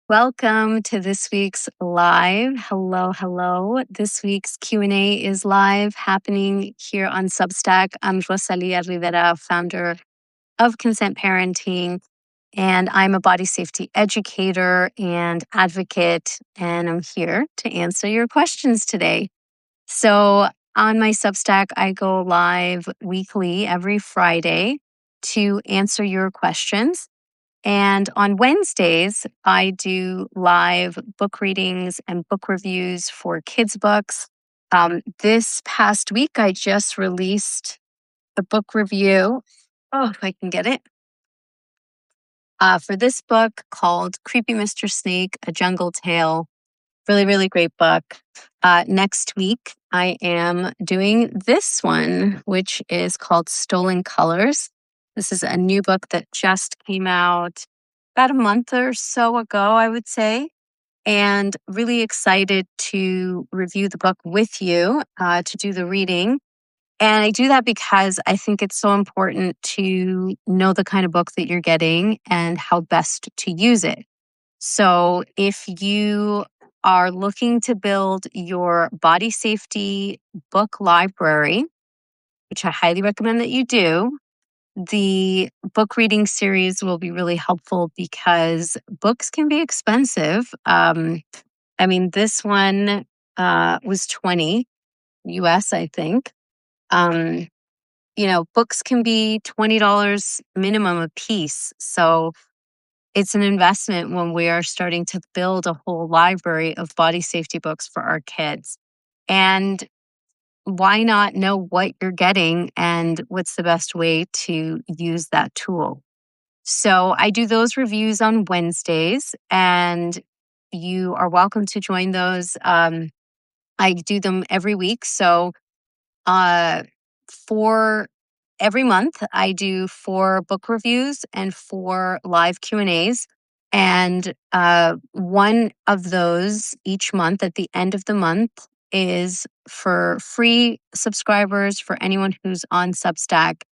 Welcome to this week's live. Hello, hello. This week's Q&A is live happening here on Substack. I'm Rosalia Rivera, founder of Consent Parenting, and I'm a body safety educator and advocate, and I'm here to answer your questions today. So on my Substack, I go live weekly every Friday to answer your questions. And on Wednesdays, I do live book readings and book reviews for kids' books. This past week, I just released the book review. Oh, if I can get it. For this book called Creepy Mr. Snake, A Jungle Tale. Really, really great book. Next week, I am doing this one, which is called Stolen Colors. This is a new book that just came out about a month or so ago, I would say. And really excited to review the book with you, to do the reading. And I do that because I think it's so important to know the kind of book that you're getting and how best to use it. So if you are looking to build your body safety book library, which I highly recommend that you do, the book reading series will be really helpful because books can be expensive. This one was 20 US, I think. Um, Books can be $20 minimum a piece. So it's an investment when we are starting to build a whole library of body safety books for our kids. And why not know what you're getting and what's the best way to use that tool? So I do those reviews on Wednesdays, and you are welcome to join those. I do them every week. So for every month, I do 4 book reviews and 4 live Q&As. And one of those each month at the end of the month is for free subscribers for anyone who's on Substack.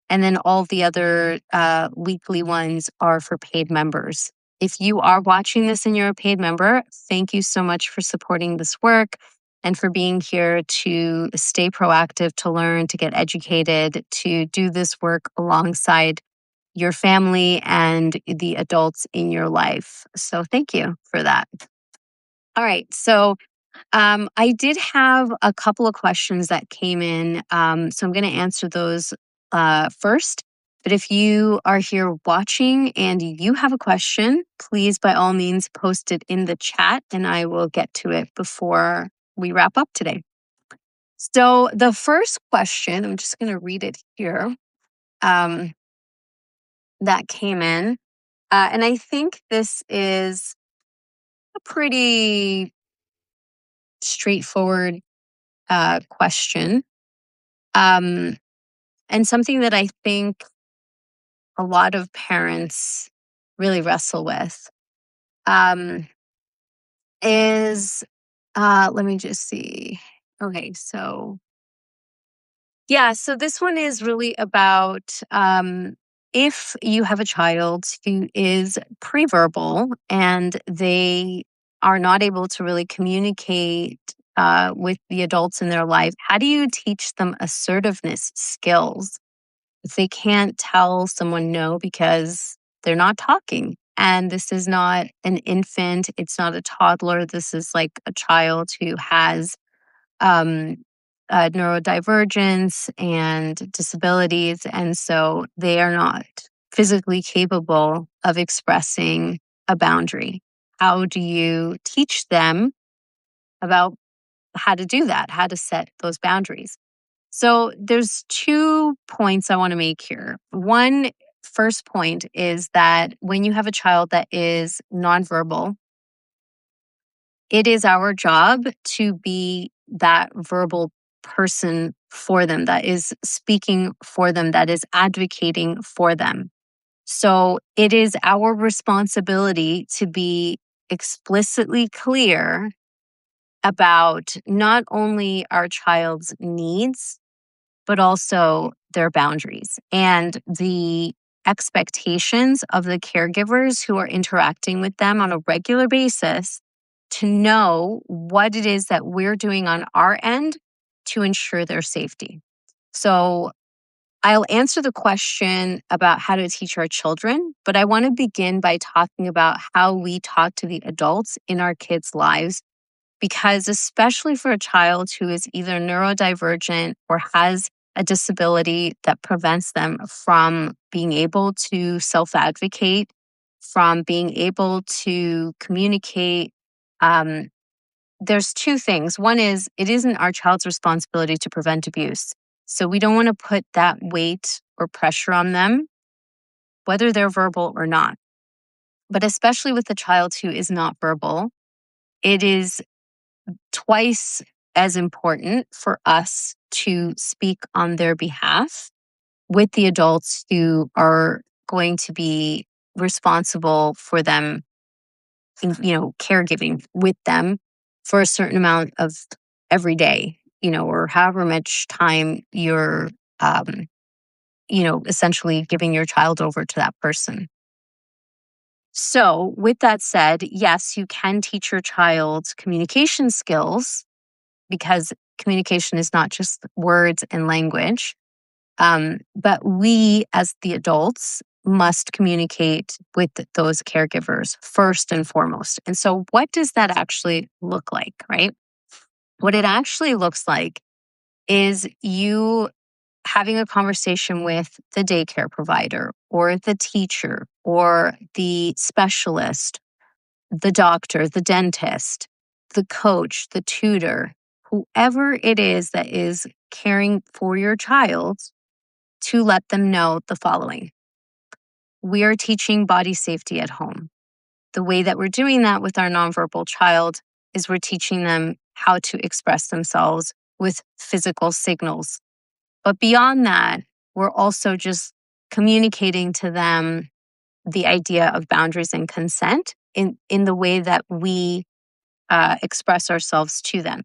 And then all the other weekly ones are for paid members. If you are watching this and you're a paid member, thank you so much for supporting this work and for being here to stay proactive, to learn, to get educated, to do this work alongside your family and the adults in your life. So thank you for that. All right. So I did have a couple of questions that came in. So I'm going to answer those first. But if you are here watching and you have a question, please, by all means, post it in the chat and I will get to it before we wrap up today. So the first question, I'm just going to read it here, that came in. And I think this is a pretty straightforward question. And something that I think a lot of parents really wrestle with is, let me just see. Okay, so this one is really about if you have a child who is pre-verbal and they are not able to really communicate with the adults in their life, how do you teach them assertiveness skills if they can't tell someone no because they're not talking? And this is not an infant, it's not a toddler. This is like a child who has um, neurodivergence and disabilities. And so they are not physically capable of expressing a boundary. How do you teach them about how to do that, how to set those boundaries? So there's 2 points I want to make here. One, first point is that when you have a child that is nonverbal, it is our job to be that verbal person for them, that is speaking for them, that is advocating for them. So it is our responsibility to be explicitly clear about not only our child's needs, but also their boundaries. And the expectations of the caregivers who are interacting with them on a regular basis to know what it is that we're doing on our end to ensure their safety. So I'll answer the question about how to teach our children, but I want to begin by talking about how we talk to the adults in our kids' lives, because especially for a child who is either neurodivergent or has a disability that prevents them from being able to self-advocate, from being able to communicate, um, there's two things. One is it isn't our child's responsibility to prevent abuse. So we don't want to put that weight or pressure on them, whether they're verbal or not. But especially with a child who is not verbal, it is twice as important for us to speak on their behalf with the adults who are going to be responsible for them, caregiving with them for a certain amount of every day, or however much time you're, essentially giving your child over to that person. So, with that said, yes, you can teach your child communication skills, because communication is not just words and language. But we, as the adults, must communicate with those caregivers first and foremost. And so, what does that actually look like, right? What it actually looks like is you having a conversation with the daycare provider or the teacher or the specialist, the doctor, the dentist, the coach, the tutor, whoever it is that is caring for your child, to let them know the following. We are teaching body safety at home. The way that we're doing that with our nonverbal child is we're teaching them how to express themselves with physical signals. But beyond that, we're also just communicating to them the idea of boundaries and consent in the way that we express ourselves to them.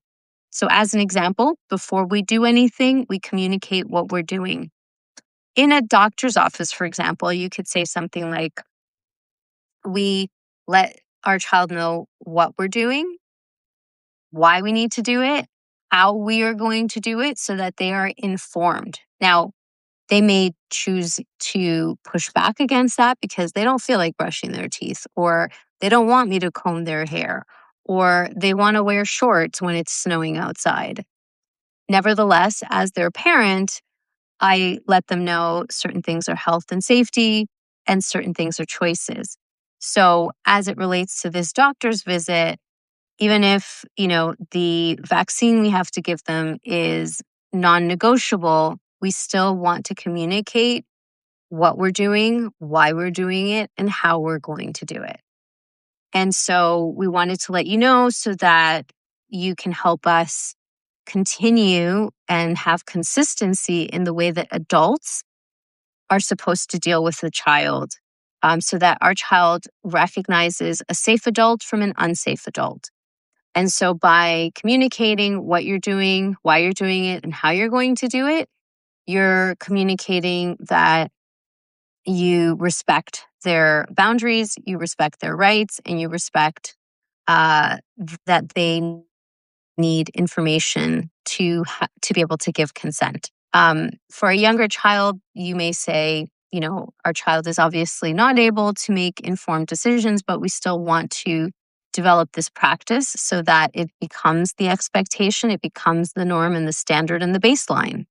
So, as an example, before we do anything, we communicate what we're doing. In a doctor's office, for example, you could say something like, we let our child know what we're doing, why we need to do it, how we are going to do it so that they are informed. Now, they may choose to push back against that because they don't feel like brushing their teeth, or they don't want me to comb their hair, or they want to wear shorts when it's snowing outside. Nevertheless, as their parent, I let them know certain things are health and safety and certain things are choices. So, as it relates to this doctor's visit, even if, the vaccine we have to give them is non-negotiable, we still want to communicate what we're doing, why we're doing it, and how we're going to do it. And so we wanted to let you know so that you can help us continue and have consistency in the way that adults are supposed to deal with the child, so that our child recognizes a safe adult from an unsafe adult. And so by communicating what you're doing, why you're doing it, and how you're going to do it, you're communicating that you respect their boundaries, you respect their rights, and you respect that they need information to be able to give consent. For a younger child, you may say, our child is obviously not able to make informed decisions, but we still want to develop this practice so that it becomes the expectation, it becomes the norm and the standard and the baseline.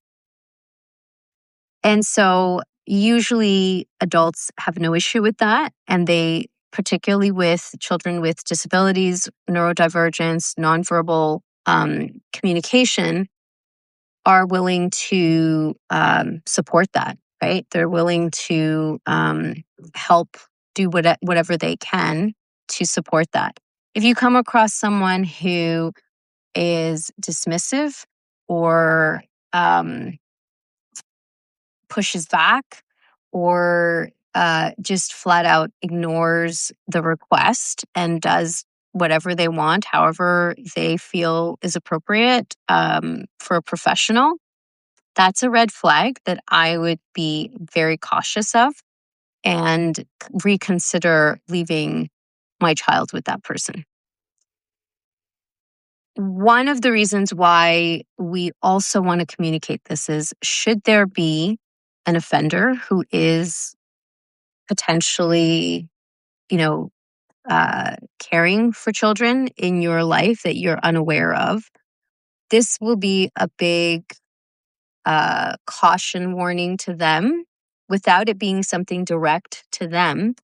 And so usually adults have no issue with that. And they, particularly with children with disabilities, neurodivergence, nonverbal communication, are willing to support that, right? They're willing to help do whatever they can to support that. If you come across someone who is dismissive or pushes back, or just flat out ignores the request and does whatever they want, however they feel is appropriate for a professional, that's a red flag that I would be very cautious of. and reconsider leaving my child with that person. One of the reasons why we also want to communicate this is, should there be an offender who is potentially, you know, caring for children in your life that you're unaware of, this will be a big caution warning to them without it being something direct to them.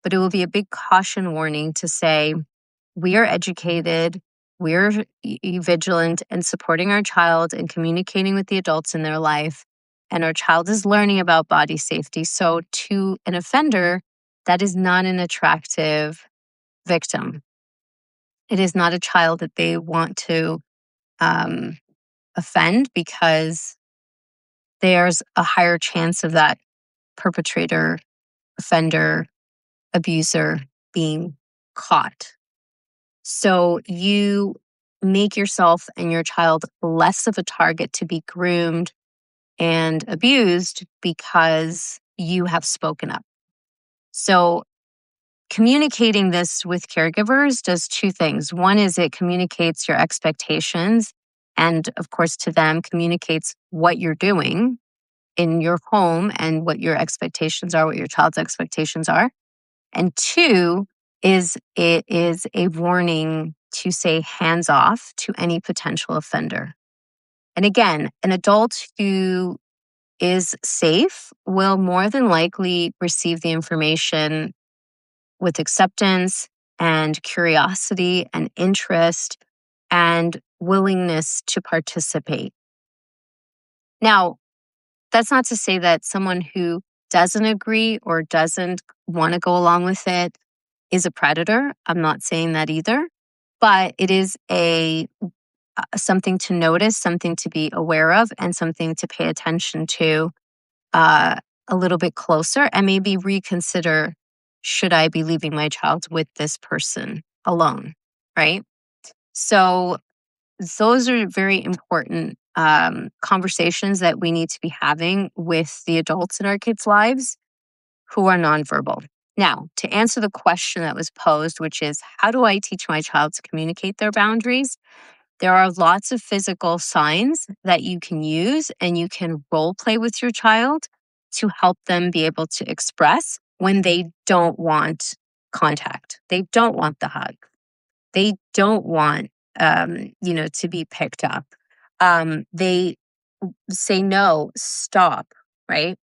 But it will be a big caution warning to say, we are educated, we're vigilant and supporting our child and communicating with the adults in their life. And our child is learning about body safety. So, to an offender, that is not an attractive victim. It is not a child that they want to um, offend, because there's a higher chance of that perpetrator, offender, abuser being caught. So you make yourself and your child less of a target to be groomed and abused because you have spoken up. So communicating this with caregivers does two things. One is it communicates your expectations, and of course, to them, communicates what you're doing in your home and what your expectations are, what your child's expectations are. And two is it is a warning to say hands off to any potential offender. And again, an adult who is safe will more than likely receive the information with acceptance and curiosity and interest and willingness to participate. Now, that's not to say that someone who doesn't agree or doesn't want to go along with it is a predator. I'm not saying that either, but it is a something to notice, something to be aware of, and something to pay attention to uh, a little bit closer, and maybe reconsider, should I be leaving my child with this person alone, right? So those are very important conversations that we need to be having with the adults in our kids' lives who are nonverbal. Now, to answer the question that was posed, which is, how do I teach my child to communicate their boundaries? There are lots of physical signs that you can use, and you can role play with your child to help them be able to express when they don't want contact. They don't want the hug. They don't want, to be picked up. They say no, stop, right?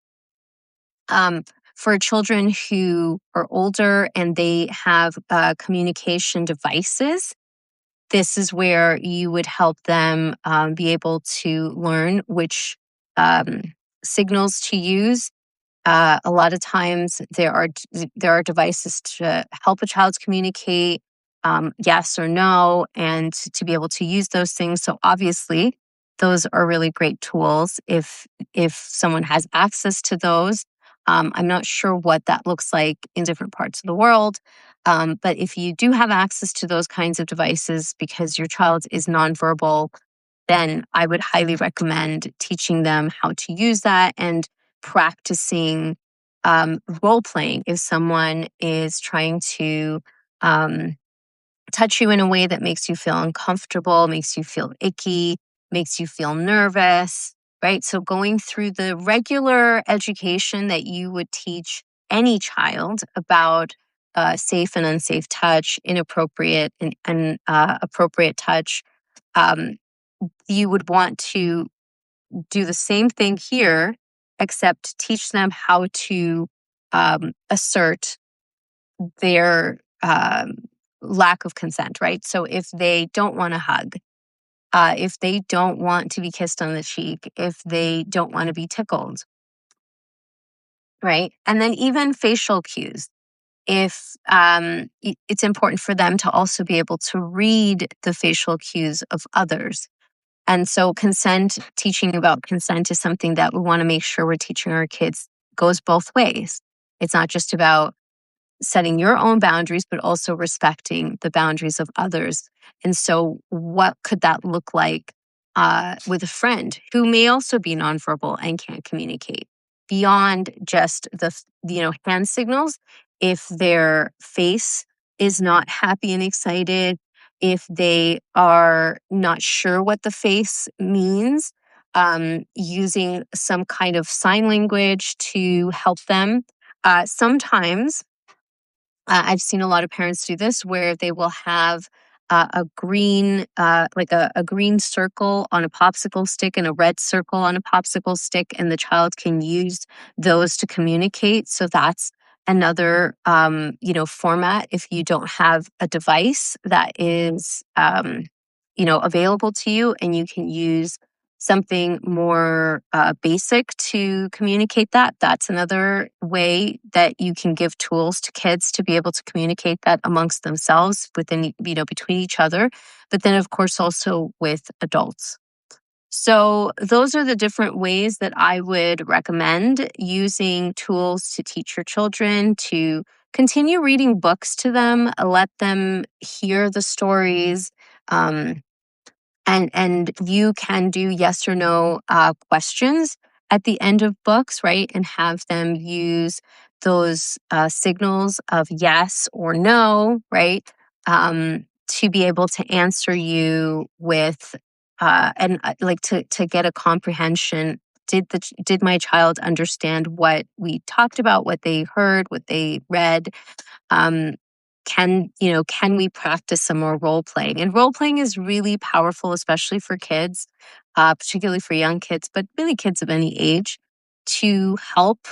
Um, for children who are older and they have communication devices, this is where you would help them be able to learn which um, signals to use. A lot of times there are devices to help a child communicate yes or no, and to be able to use those things. So obviously, those are really great tools if someone has access to those. I'm not sure what that looks like in different parts of the world, but if you do have access to those kinds of devices because your child is nonverbal, then I would highly recommend teaching them how to use that and practicing role playing. If someone is trying to um, touch you in a way that makes you feel uncomfortable, makes you feel icky, makes you feel nervous, right? So, going through the regular education that you would teach any child about safe and unsafe touch, inappropriate and appropriate touch, um, you would want to do the same thing here, except teach them how to assert their lack of consent, right? So if they don't want to hug, if they don't want to be kissed on the cheek, if they don't want to be tickled, right? And then even facial cues. If it's important for them to also be able to read the facial cues of others. And so teaching about consent is something that we want to make sure we're teaching our kids goes both ways. It's not just about setting your own boundaries, but also respecting the boundaries of others. And so what could that look like with a friend who may also be nonverbal and can't communicate? beyond just the hand signals. If their face is not happy and excited, if they are not sure what the face means, using some kind of sign language to help them. Sometimes I've seen a lot of parents do this where they will have a green, like a green circle on a popsicle stick and a red circle on a popsicle stick, and the child can use those to communicate. So that's another, format if you don't have a device that is, available to you, and you can use something more basic to communicate that. That's another way that you can give tools to kids to be able to communicate that amongst themselves within, between each other, but then of course also with adults. So those are the different ways that I would recommend using tools to teach your children, to continue reading books to them, let them hear the stories. And you can do yes or no questions at the end of books, right? And have them use those signals of yes or no, right? To be able to answer you with and like to get a comprehension. Did my child understand what we talked about, what they heard, what they read? um, can we practice some more role playing? And role playing is really powerful, especially for kids, particularly for young kids, but really kids of any age, to help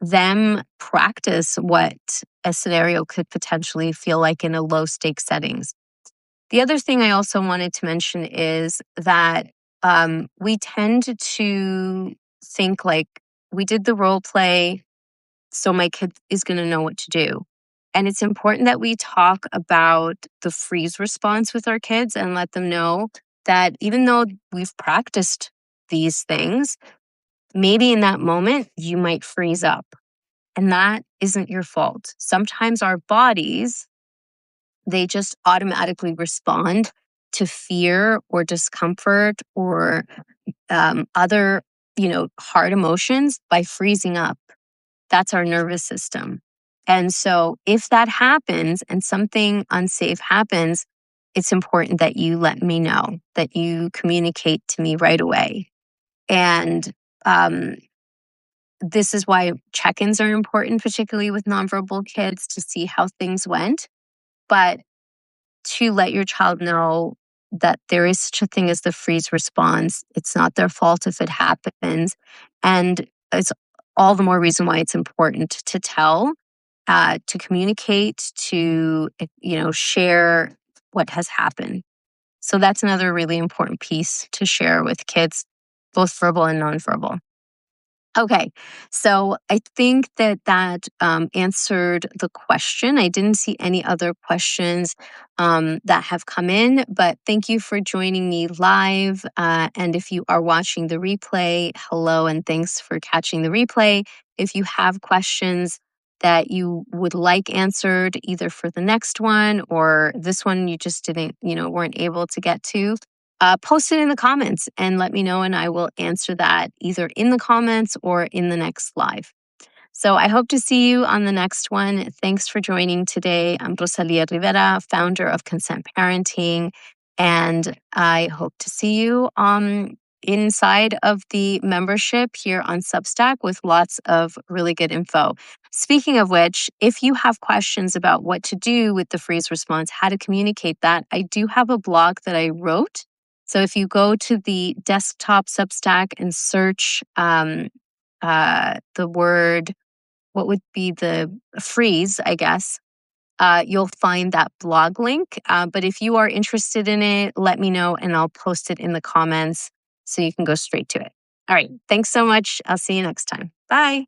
them practice what a scenario could potentially feel like in a low stakes settings. The other thing I also wanted to mention is that we tend to think like, we did the role play, so my kid is going to know what to do. And it's important that we talk about the freeze response with our kids and let them know that even though we've practiced these things, maybe in that moment you might freeze up. And that isn't your fault. Sometimes our bodies, they just automatically respond to fear or discomfort or other, hard emotions by freezing up. That's our nervous system. And so if that happens and something unsafe happens, it's important that you let me know, that you communicate to me right away. And um, this is why check-ins are important, particularly with nonverbal kids, to see how things went. But to let your child know that there is such a thing as the freeze response. It's not their fault if it happens. And it's all the more reason why it's important to tell, to communicate, to, share what has happened. So that's another really important piece to share with kids, both verbal and nonverbal. Okay, so I think that answered the question. I didn't see any other questions that have come in, but thank you for joining me live. And if you are watching the replay, hello, and thanks for catching the replay. If you have questions that you would like answered, either for the next one or this one you just didn't, weren't able to get to, post it in the comments and let me know, and I will answer that either in the comments or in the next live. So I hope to see you on the next one. Thanks for joining today. I'm Rosalia Rivera, founder of Consent Parenting, and I hope to see you inside of the membership here on Substack with lots of really good info. Speaking of which, if you have questions about what to do with the freeze response, how to communicate that, I do have a blog that I wrote. So if you go to the desktop Substack and search the word, what would be the freeze, I guess, you'll find that blog link. But if you are interested in it, let me know and I'll post it in the comments so you can go straight to it. All right. Thanks so much. I'll see you next time. Bye.